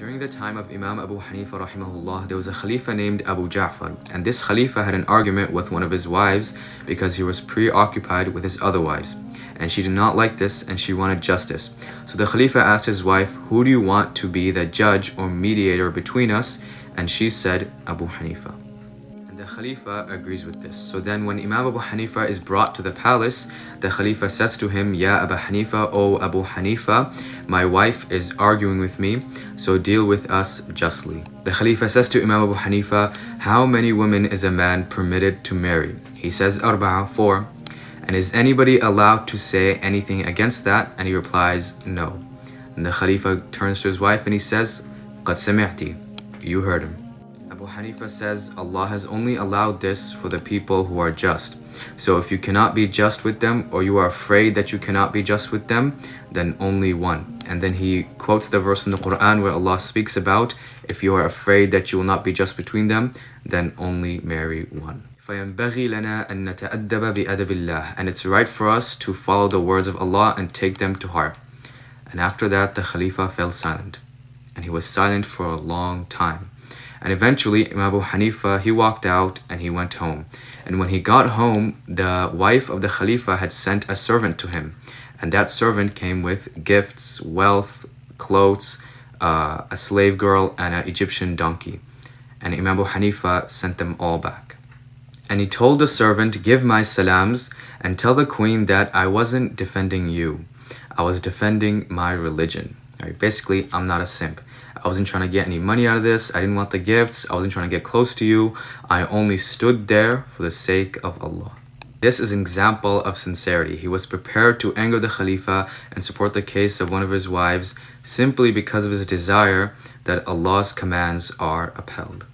During the time of Imam Abu Hanifa rahimahullah, there was a Khalifa named Abu Ja'far, and this Khalifa had an argument with one of his wives because he was preoccupied with his other wives. And she did not like this, and she wanted justice. So the Khalifa asked his wife, "Who do you want to be the judge or mediator between us?" And she said, "Abu Hanifa." And the Khalifa agrees with this. So then when Imam Abu Hanifa is brought to the palace, the Khalifa says to him, "Ya Abu Hanifa, O Abu Hanifa, my wife is arguing with me, so deal with us justly." The Khalifa says to Imam Abu Hanifa, "How many women is a man permitted to marry?" He says, "Arba'a, 4. "And is anybody allowed to say anything against that?" And he replies, "No." And the Khalifa turns to his wife and he says, "Qad sami'ti," you heard him. Abu Hanifa says, Allah has only allowed this for the people who are just. So if you cannot be just with them, or you are afraid that you cannot be just with them, then only one. And then he quotes the verse in the Quran where Allah speaks about, if you are afraid that you will not be just between them, then only marry one. فَيَنْبَغِي لَنَا أَن نَتَأَدَّبَ بِأَدَبِ اللَّهِ. And it's right for us to follow the words of Allah and take them to heart. And after that, the Khalifa fell silent. And he was silent for a long time. And eventually, Imam Abu Hanifa, he walked out and he went home. And when he got home, the wife of the Khalifa had sent a servant to him. And that servant came with gifts, wealth, clothes, a slave girl, and an Egyptian donkey. And Imam Abu Hanifa sent them all back. And he told the servant, "Give my salams and tell the queen that I wasn't defending you. I was defending my religion." Right? Basically, I'm not a simp. I wasn't trying to get any money out of this. I didn't want the gifts. I wasn't trying to get close to you. I only stood there for the sake of Allah. This is an example of sincerity. He was prepared to anger the Khalifa and support the case of one of his wives simply because of his desire that Allah's commands are upheld.